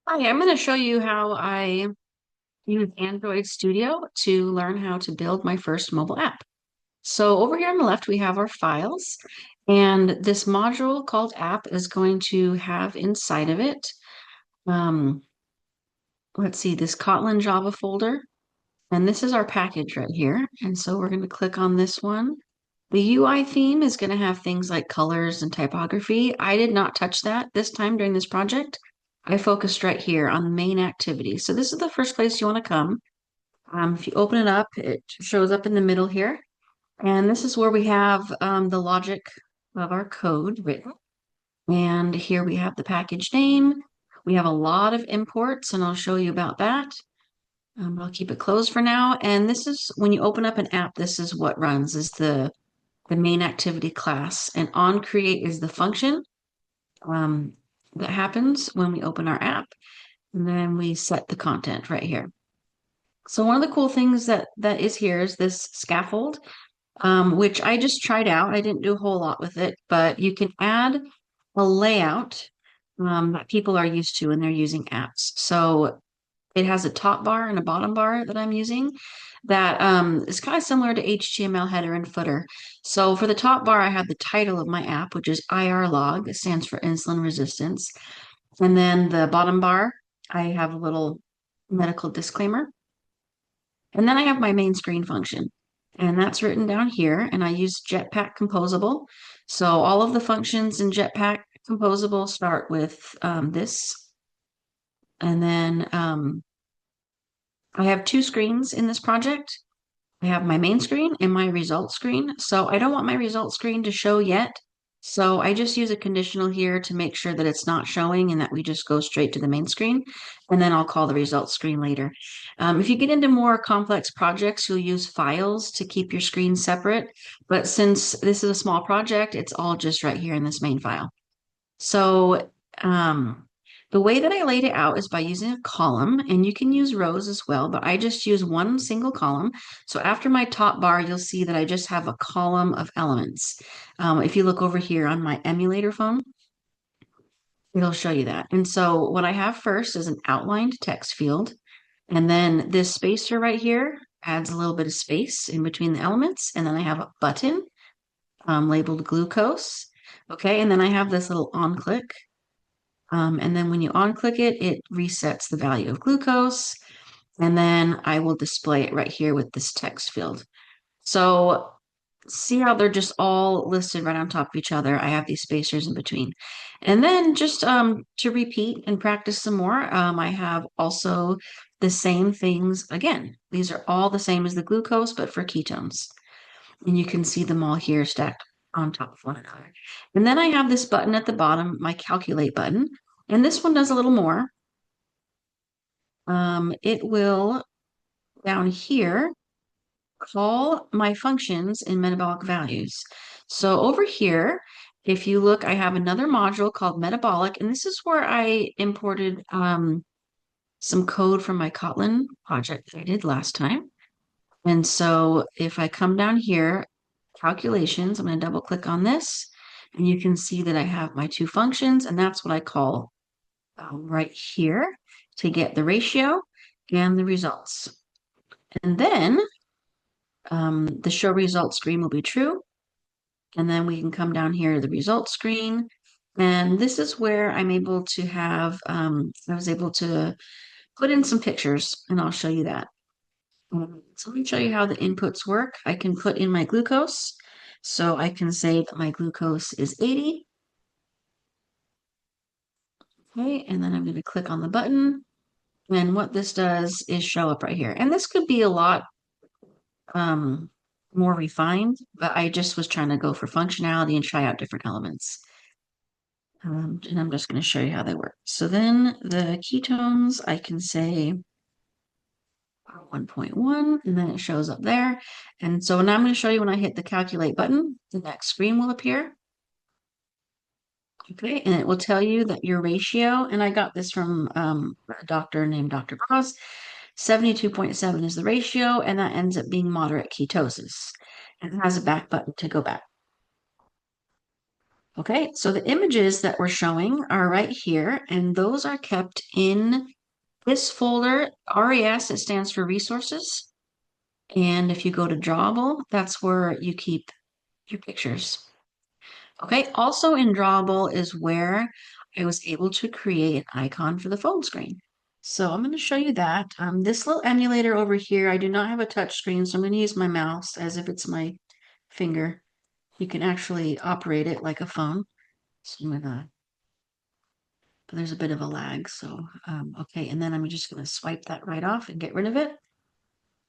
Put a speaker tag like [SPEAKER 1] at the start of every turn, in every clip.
[SPEAKER 1] Hi, I'm going to show you how I use Android Studio to learn how to build my first mobile app. So over here on the left, we have our files, and this module called app is going to have inside of it, um, let's see, this Kotlin Java folder, and this is our package right here. And so we're going to click on this one. The UI theme is going to have things like colors and typography. I did not touch that this time during this project. I focused right here on the main activity. So this is the first place you want to come. If you open it up, it shows up in the middle here. And this is where we have the logic of our code written. And here we have the package name. We have a lot of imports, and I'll show you about that. I'll keep it closed for now. And this is when you open up an app, this is what runs, is the main activity class. And on create is the function um, that happens when we open our app. And then we set the content right here. So one of the cool things that is here is this scaffold, which I just tried out. I didn't do a whole lot with it, but you can add a layout that people are used to when they're using apps. So it has a top bar and a bottom bar that I'm using that is kind of similar to HTML header and footer. So for the top bar, I have the title of my app, which is IR log. It stands for insulin resistance. And then the bottom bar, I have a little medical disclaimer. And then I have my main screen function, and that's written down here. And I use Jetpack Composable. So all of the functions in Jetpack Composable start with this. And then I have two screens in this project. I have my main screen and my result screen. So I don't want my result screen to show yet. So I just use a conditional here to make sure that it's not showing and that we just go straight to the main screen. And then I'll call the result screen later. If you get into more complex projects, you'll use files to keep your screen separate. But since this is a small project, it's all just right here in this main file. So um, the way that I laid it out is by using a column, and you can use rows as well, but I just use one single column. So after my top bar, you'll see that I just have a column of elements. If you look over here on my emulator phone, it'll show you that. And so what I have first is an outlined text field, and then this spacer right here adds a little bit of space in between the elements, and then I have a button labeled glucose. Okay, and then I have this little on click. And then when you on-click it, it resets the value of glucose. And then I will display it right here with this text field. So see how they're just all listed right on top of each other. I have these spacers in between. And then just to repeat and practice some more, I have also the same things again. These are all the same as the glucose, but for ketones. And you can see them all here stacked on top of one another. And then I have this button at the bottom, my calculate button. And this one does a little more. It will down here call my functions in metabolic values. So over here, if you look, I have another module called metabolic, and this is where I imported some code from my Kotlin project that I did last time. And so if I come down here, calculations, I'm going to double click on this, and you can see that I have my two functions, and that's what I call right here to get the ratio and the results. And then the show result screen will be true. And then we can come down here to the results screen. And this is where I'm able to have, I was able to put in some pictures, and I'll show you that. So let me show you how the inputs work. I can put in my glucose. So I can say that my glucose is 80. Okay, and then I'm going to click on the button. And what this does is show up right here. And this could be a lot um, more refined, but I just was trying to go for functionality and try out different elements. And I'm just going to show you how they work. So then the ketones, I can say 1.1, and then it shows up there. And so now I'm going to show you when I hit the calculate button, the next screen will appear. Okay, and it will tell you that your ratio, and I got this from a doctor named Dr. Bros, 72.7 is the ratio, and that ends up being moderate ketosis. And it has a back button to go back. Okay, so the images that we're showing are right here, and those are kept in this folder. RES, it stands for resources. And if you go to Drawable, that's where you keep your pictures. Okay, also in Drawable is where I was able to create an icon for the phone screen. So I'm going to show you that. This little emulator over here, I do not have a touch screen, so I'm going to use my mouse as if it's my finger. You can actually operate it like a phone. So I'm gonna, but there's a bit of a lag, so okay, and then I'm just going to swipe that right off and get rid of it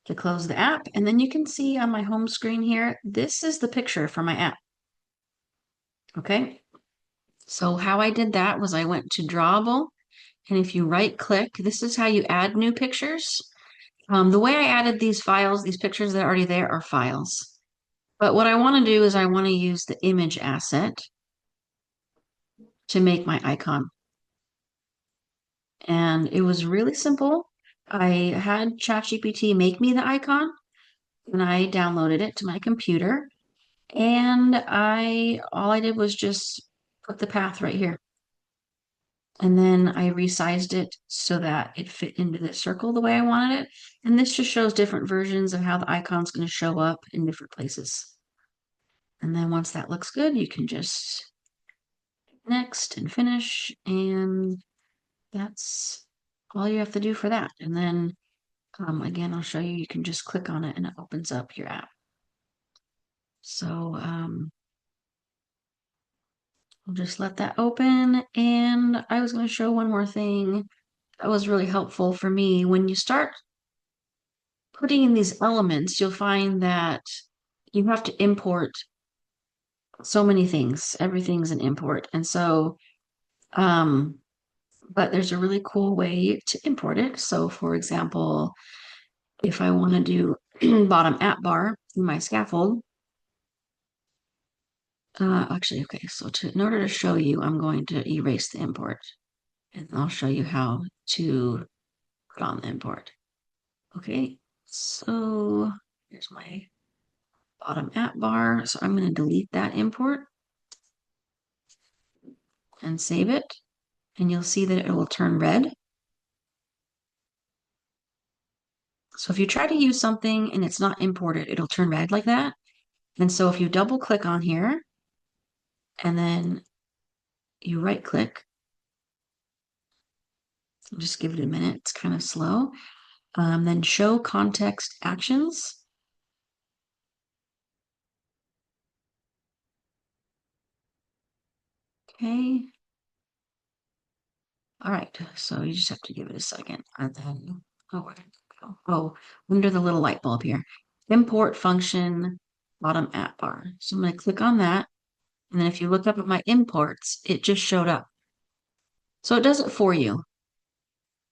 [SPEAKER 1] to close the app. And then you can see on my home screen here, this is the picture for my app. Okay, so how I did that was I went to Drawable, and if you right click, this is how you add new pictures. The way I added these files, these pictures that are already there are files. But what I want to do is I want to use the image asset to make my icon. And it was really simple. I had ChatGPT make me the icon, and I downloaded it to my computer. And all I did was just put the path right here. And then I resized it so that it fit into the circle the way I wanted it. And this just shows different versions of how the icon's going to show up in different places. And then once that looks good, you can just next and finish. And that's all you have to do for that. And then again, I'll show you, you can just click on it and it opens up your app. So I'll just let that open. And I was going to show one more thing that was really helpful for me. When you start putting in these elements, you'll find that you have to import so many things. Everything's an import. And so, but there's a really cool way to import it. So for example, if I want to do bottom app bar in my scaffold, actually, okay, so in order to show you, I'm going to erase the import and I'll show you how to put on the import. Okay, so here's my bottom app bar. So I'm going to delete that import and save it. And you'll see that it will turn red. So if you try to use something and it's not imported, it'll turn red like that. And so if you double click on here and then you right click, just give it a minute, it's kind of slow. Then show context actions. Okay. All right, so you just have to give it a second. And then, oh, where did it go? Oh, under the little light bulb here. Import function, bottom app bar. So I'm going to click on that. And then if you look up at my imports, it just showed up. So it does it for you.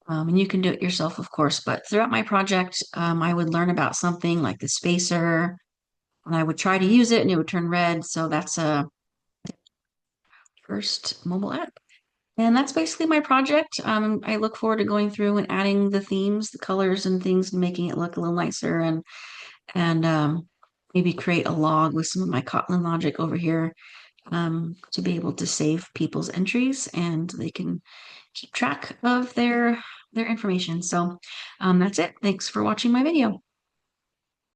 [SPEAKER 1] And you can do it yourself, of course. But throughout my project, I would learn about something like the spacer, and I would try to use it and it would turn red. So that's a first mobile app. And that's basically my project. I look forward to going through and adding the themes, the colors and things, and making it look a little nicer and maybe create a log with some of my Kotlin logic over here to be able to save people's entries and they can keep track of their information. So that's it. Thanks for watching my video.